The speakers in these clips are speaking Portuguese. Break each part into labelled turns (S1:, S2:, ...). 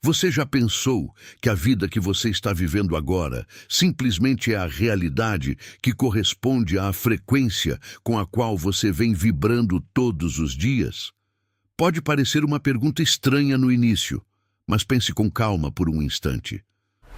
S1: Você já pensou que a vida que você está vivendo agora simplesmente é a realidade que corresponde à frequência com a qual você vem vibrando todos os dias? Pode parecer uma pergunta estranha no início, mas pense com calma por um instante.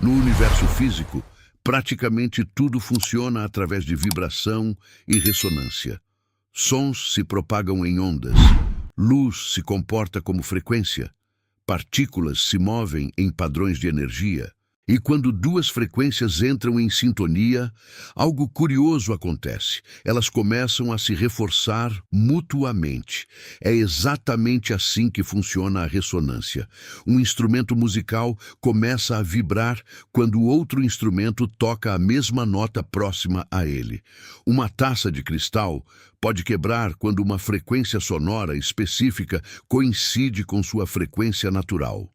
S1: No universo físico, praticamente tudo funciona através de vibração e ressonância. Sons se propagam em ondas, luz se comporta como frequência, partículas se movem em padrões de energia. E quando duas frequências entram em sintonia, algo curioso acontece. Elas começam a se reforçar mutuamente. É exatamente assim que funciona a ressonância. Um instrumento musical começa a vibrar quando o outro instrumento toca a mesma nota próxima a ele. Uma taça de cristal pode quebrar quando uma frequência sonora específica coincide com sua frequência natural.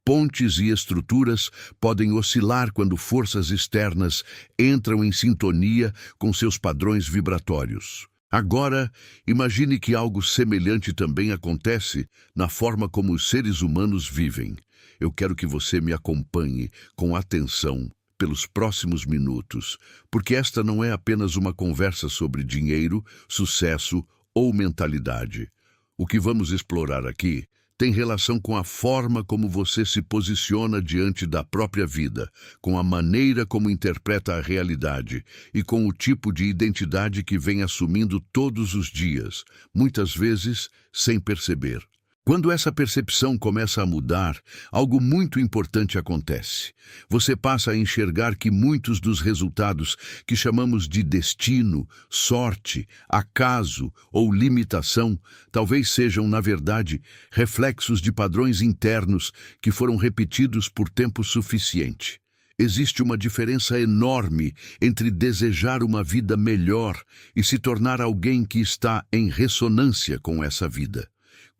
S1: Pontes e estruturas podem oscilar quando forças externas entram em sintonia com seus padrões vibratórios. Agora, imagine que algo semelhante também acontece na forma como os seres humanos vivem. Eu quero que você me acompanhe com atenção pelos próximos minutos, porque esta não é apenas uma conversa sobre dinheiro, sucesso ou mentalidade. O que vamos explorar aqui tem relação com a forma como você se posiciona diante da própria vida, com a maneira como interpreta a realidade e com o tipo de identidade que vem assumindo todos os dias, muitas vezes sem perceber. Quando essa percepção começa a mudar, algo muito importante acontece. Você passa a enxergar que muitos dos resultados que chamamos de destino, sorte, acaso ou limitação, talvez sejam, na verdade, reflexos de padrões internos que foram repetidos por tempo suficiente. Existe uma diferença enorme entre desejar uma vida melhor e se tornar alguém que está em ressonância com essa vida.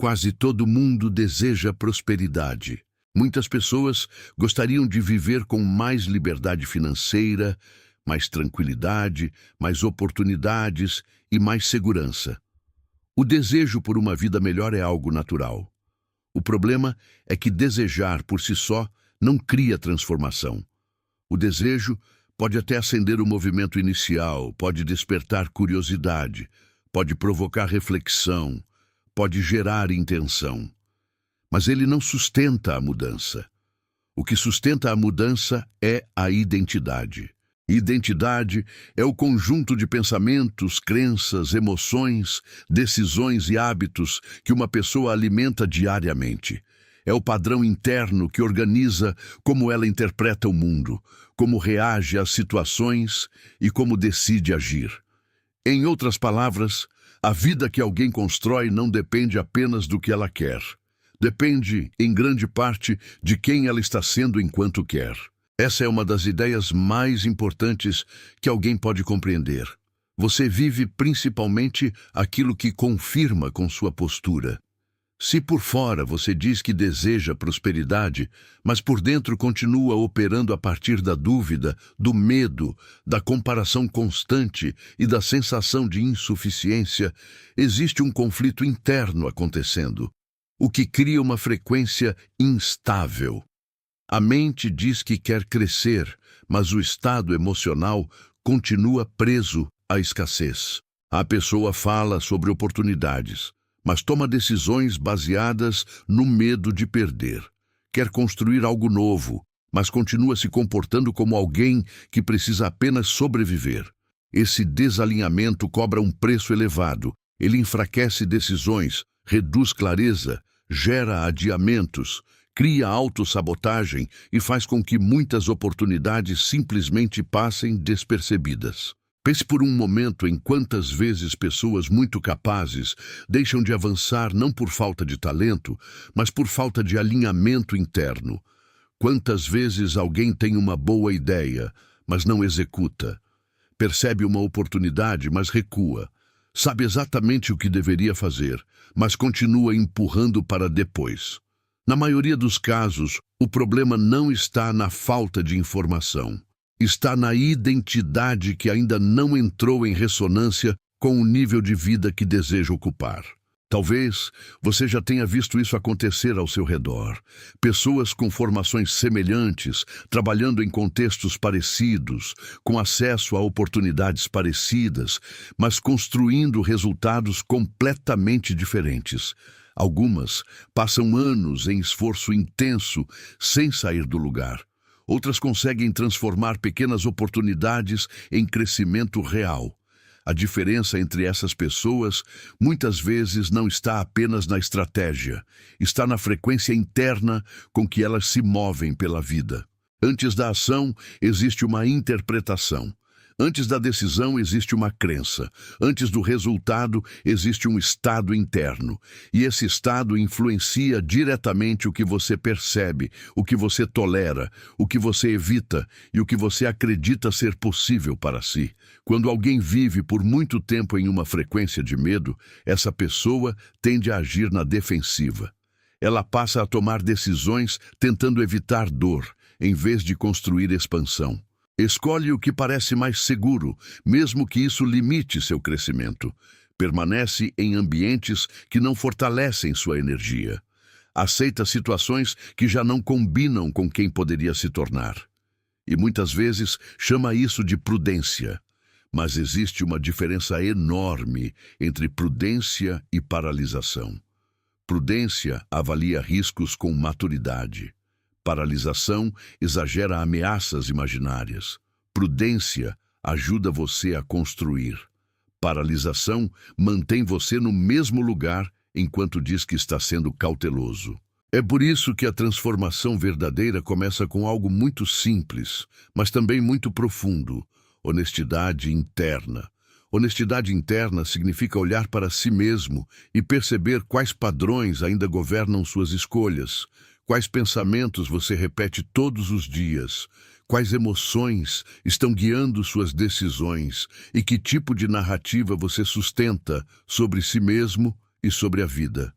S1: Quase todo mundo deseja prosperidade. Muitas pessoas gostariam de viver com mais liberdade financeira, mais tranquilidade, mais oportunidades e mais segurança. O desejo por uma vida melhor é algo natural. O problema é que desejar por si só não cria transformação. O desejo pode até acender o movimento inicial, pode despertar curiosidade, pode provocar reflexão, pode gerar intenção, mas ele não sustenta a mudança. O que sustenta a mudança é a identidade. Identidade é o conjunto de pensamentos, crenças, emoções, decisões e hábitos que uma pessoa alimenta diariamente. É o padrão interno que organiza como ela interpreta o mundo, como reage às situações e como decide agir. Em outras palavras, a vida que alguém constrói não depende apenas do que ela quer. Depende, em grande parte, de quem ela está sendo enquanto quer. Essa é uma das ideias mais importantes que alguém pode compreender. Você vive principalmente aquilo que confirma com sua postura. Se por fora você diz que deseja prosperidade, mas por dentro continua operando a partir da dúvida, do medo, da comparação constante e da sensação de insuficiência, existe um conflito interno acontecendo, o que cria uma frequência instável. A mente diz que quer crescer, mas o estado emocional continua preso à escassez. A pessoa fala sobre oportunidades, mas toma decisões baseadas no medo de perder. Quer construir algo novo, mas continua se comportando como alguém que precisa apenas sobreviver. Esse desalinhamento cobra um preço elevado. Ele enfraquece decisões, reduz clareza, gera adiamentos, cria autossabotagem e faz com que muitas oportunidades simplesmente passem despercebidas. Pense por um momento em quantas vezes pessoas muito capazes deixam de avançar não por falta de talento, mas por falta de alinhamento interno. Quantas vezes alguém tem uma boa ideia, mas não executa. Percebe uma oportunidade, mas recua. Sabe exatamente o que deveria fazer, mas continua empurrando para depois. Na maioria dos casos, o problema não está na falta de informação. Está na identidade que ainda não entrou em ressonância com o nível de vida que deseja ocupar. Talvez você já tenha visto isso acontecer ao seu redor. Pessoas com formações semelhantes, trabalhando em contextos parecidos, com acesso a oportunidades parecidas, mas construindo resultados completamente diferentes. Algumas passam anos em esforço intenso sem sair do lugar. Outras conseguem transformar pequenas oportunidades em crescimento real. A diferença entre essas pessoas muitas vezes não está apenas na estratégia, está na frequência interna com que elas se movem pela vida. Antes da ação, existe uma interpretação. Antes da decisão, existe uma crença. Antes do resultado, existe um estado interno. E esse estado influencia diretamente o que você percebe, o que você tolera, o que você evita e o que você acredita ser possível para si. Quando alguém vive por muito tempo em uma frequência de medo, essa pessoa tende a agir na defensiva. Ela passa a tomar decisões tentando evitar dor, em vez de construir expansão. Escolhe o que parece mais seguro, mesmo que isso limite seu crescimento. Permanece em ambientes que não fortalecem sua energia. Aceita situações que já não combinam com quem poderia se tornar. E muitas vezes chama isso de prudência. Mas existe uma diferença enorme entre prudência e paralisação. Prudência avalia riscos com maturidade. Paralisação exagera ameaças imaginárias. Prudência ajuda você a construir. Paralisação mantém você no mesmo lugar enquanto diz que está sendo cauteloso. É por isso que a transformação verdadeira começa com algo muito simples, mas também muito profundo: honestidade interna. Honestidade interna significa olhar para si mesmo e perceber quais padrões ainda governam suas escolhas. Quais pensamentos você repete todos os dias? Quais emoções estão guiando suas decisões? E que tipo de narrativa você sustenta sobre si mesmo e sobre a vida?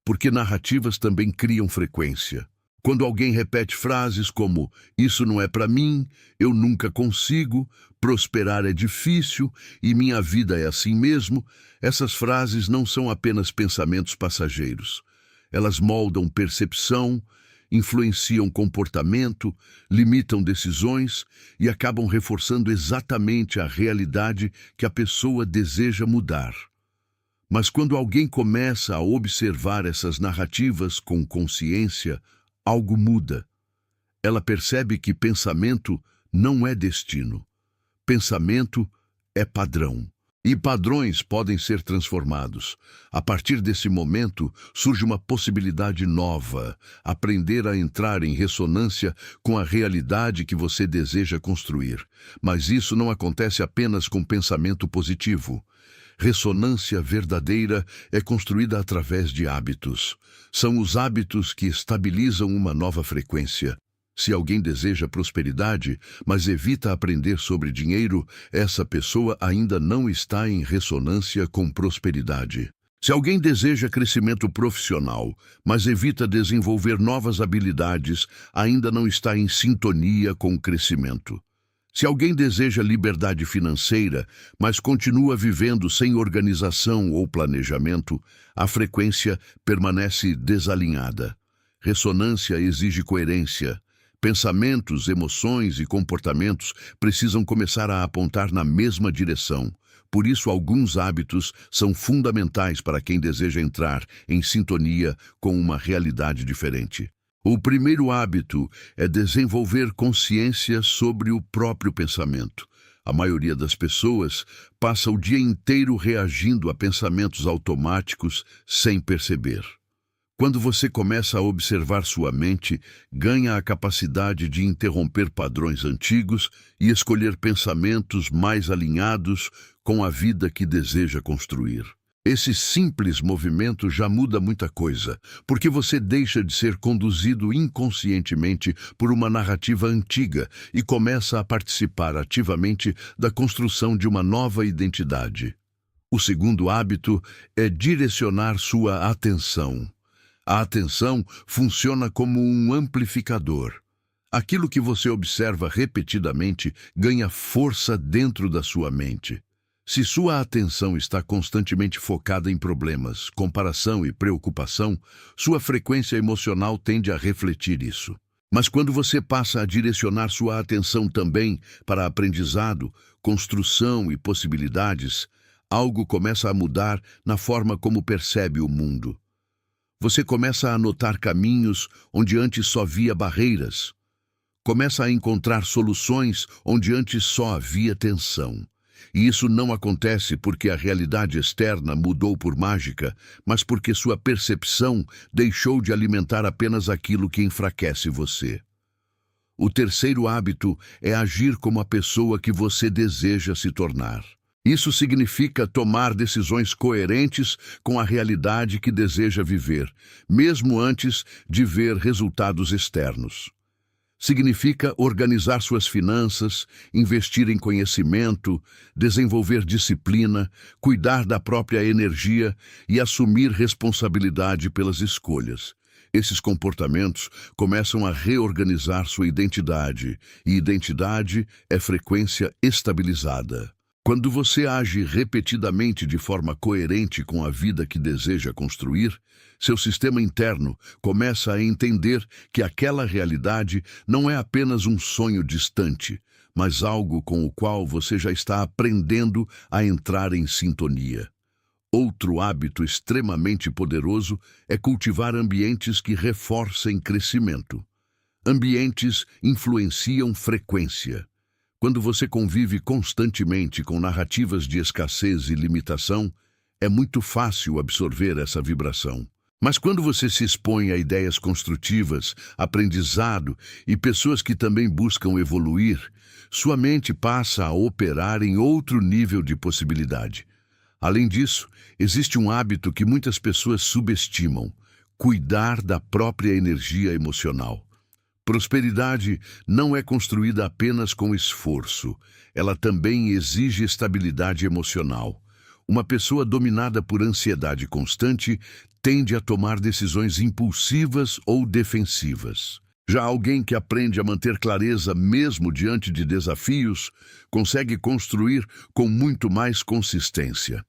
S1: Porque narrativas também criam frequência. Quando alguém repete frases como "isso não é para mim", "eu nunca consigo", "prosperar é difícil" e "minha vida é assim mesmo", essas frases não são apenas pensamentos passageiros. Elas moldam percepção, influenciam comportamento, limitam decisões e acabam reforçando exatamente a realidade que a pessoa deseja mudar. Mas quando alguém começa a observar essas narrativas com consciência, algo muda. Ela percebe que pensamento não é destino. Pensamento é padrão. E padrões podem ser transformados. A partir desse momento, surge uma possibilidade nova: aprender a entrar em ressonância com a realidade que você deseja construir. Mas isso não acontece apenas com pensamento positivo. Ressonância verdadeira é construída através de hábitos. São os hábitos que estabilizam uma nova frequência. Se alguém deseja prosperidade, mas evita aprender sobre dinheiro, essa pessoa ainda não está em ressonância com prosperidade. Se alguém deseja crescimento profissional, mas evita desenvolver novas habilidades, ainda não está em sintonia com o crescimento. Se alguém deseja liberdade financeira, mas continua vivendo sem organização ou planejamento, a frequência permanece desalinhada. Ressonância exige coerência. Pensamentos, emoções e comportamentos precisam começar a apontar na mesma direção. Por isso, alguns hábitos são fundamentais para quem deseja entrar em sintonia com uma realidade diferente. O primeiro hábito é desenvolver consciência sobre o próprio pensamento. A maioria das pessoas passa o dia inteiro reagindo a pensamentos automáticos sem perceber. Quando você começa a observar sua mente, ganha a capacidade de interromper padrões antigos e escolher pensamentos mais alinhados com a vida que deseja construir. Esse simples movimento já muda muita coisa, porque você deixa de ser conduzido inconscientemente por uma narrativa antiga e começa a participar ativamente da construção de uma nova identidade. O segundo hábito é direcionar sua atenção. A atenção funciona como um amplificador. Aquilo que você observa repetidamente ganha força dentro da sua mente. Se sua atenção está constantemente focada em problemas, comparação e preocupação, sua frequência emocional tende a refletir isso. Mas quando você passa a direcionar sua atenção também para aprendizado, construção e possibilidades, algo começa a mudar na forma como percebe o mundo. Você começa a notar caminhos onde antes só via barreiras. Começa a encontrar soluções onde antes só havia tensão. E isso não acontece porque a realidade externa mudou por mágica, mas porque sua percepção deixou de alimentar apenas aquilo que enfraquece você. O terceiro hábito é agir como a pessoa que você deseja se tornar. Isso significa tomar decisões coerentes com a realidade que deseja viver, mesmo antes de ver resultados externos. Significa organizar suas finanças, investir em conhecimento, desenvolver disciplina, cuidar da própria energia e assumir responsabilidade pelas escolhas. Esses comportamentos começam a reorganizar sua identidade, e identidade é frequência estabilizada. Quando você age repetidamente de forma coerente com a vida que deseja construir, seu sistema interno começa a entender que aquela realidade não é apenas um sonho distante, mas algo com o qual você já está aprendendo a entrar em sintonia. Outro hábito extremamente poderoso é cultivar ambientes que reforcem crescimento. Ambientes influenciam frequência. Quando você convive constantemente com narrativas de escassez e limitação, é muito fácil absorver essa vibração. Mas quando você se expõe a ideias construtivas, aprendizado e pessoas que também buscam evoluir, sua mente passa a operar em outro nível de possibilidade. Além disso, existe um hábito que muitas pessoas subestimam: cuidar da própria energia emocional. Prosperidade não é construída apenas com esforço, ela também exige estabilidade emocional. Uma pessoa dominada por ansiedade constante tende a tomar decisões impulsivas ou defensivas. Já alguém que aprende a manter clareza mesmo diante de desafios, consegue construir com muito mais consistência.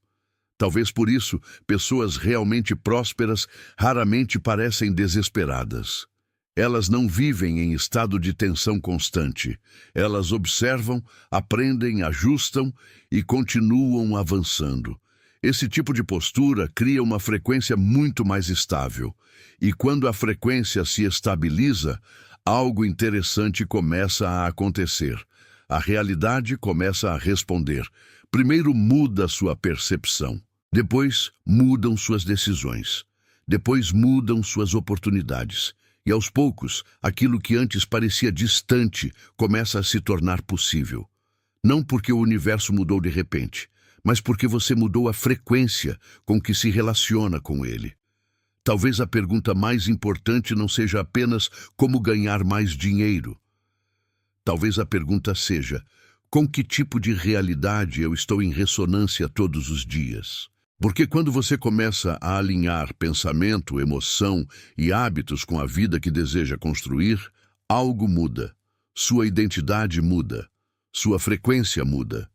S1: Talvez por isso, pessoas realmente prósperas raramente parecem desesperadas. Elas não vivem em estado de tensão constante. Elas observam, aprendem, ajustam e continuam avançando. Esse tipo de postura cria uma frequência muito mais estável. E quando a frequência se estabiliza, algo interessante começa a acontecer. A realidade começa a responder. Primeiro muda sua percepção. Depois mudam suas decisões. Depois mudam suas oportunidades. E aos poucos, aquilo que antes parecia distante começa a se tornar possível. Não porque o universo mudou de repente, mas porque você mudou a frequência com que se relaciona com ele. Talvez a pergunta mais importante não seja apenas como ganhar mais dinheiro. Talvez a pergunta seja: com que tipo de realidade eu estou em ressonância todos os dias? Porque quando você começa a alinhar pensamento, emoção e hábitos com a vida que deseja construir, algo muda. Sua identidade muda. Sua frequência muda.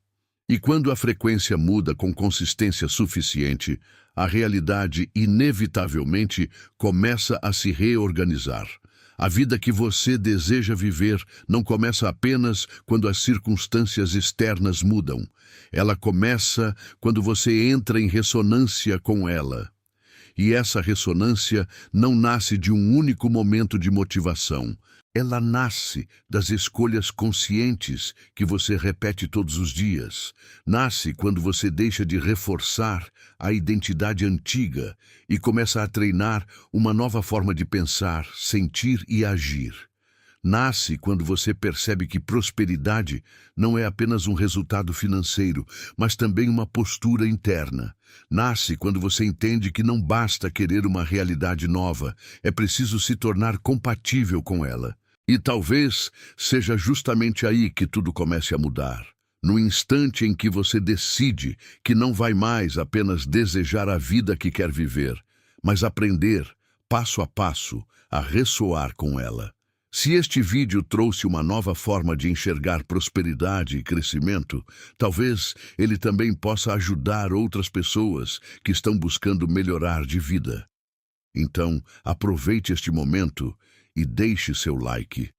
S1: E quando a frequência muda com consistência suficiente, a realidade inevitavelmente começa a se reorganizar. A vida que você deseja viver não começa apenas quando as circunstâncias externas mudam. Ela começa quando você entra em ressonância com ela. E essa ressonância não nasce de um único momento de motivação. Ela nasce das escolhas conscientes que você repete todos os dias. Nasce quando você deixa de reforçar a identidade antiga e começa a treinar uma nova forma de pensar, sentir e agir. Nasce quando você percebe que prosperidade não é apenas um resultado financeiro, mas também uma postura interna. Nasce quando você entende que não basta querer uma realidade nova, é preciso se tornar compatível com ela. E talvez seja justamente aí que tudo comece a mudar. No instante em que você decide que não vai mais apenas desejar a vida que quer viver, mas aprender, passo a passo, a ressoar com ela. Se este vídeo trouxe uma nova forma de enxergar prosperidade e crescimento, talvez ele também possa ajudar outras pessoas que estão buscando melhorar de vida. Então, aproveite este momento e deixe seu like,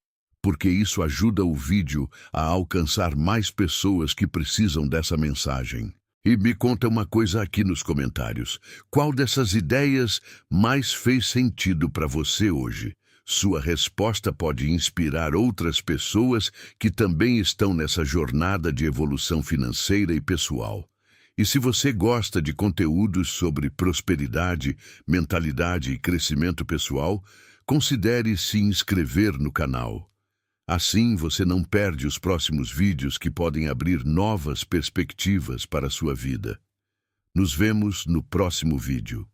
S1: porque isso ajuda o vídeo a alcançar mais pessoas que precisam dessa mensagem. E me conta uma coisa aqui nos comentários. Qual dessas ideias mais fez sentido para você hoje? Sua resposta pode inspirar outras pessoas que também estão nessa jornada de evolução financeira e pessoal. E se você gosta de conteúdos sobre prosperidade, mentalidade e crescimento pessoal, considere se inscrever no canal. Assim você não perde os próximos vídeos que podem abrir novas perspectivas para a sua vida. Nos vemos no próximo vídeo.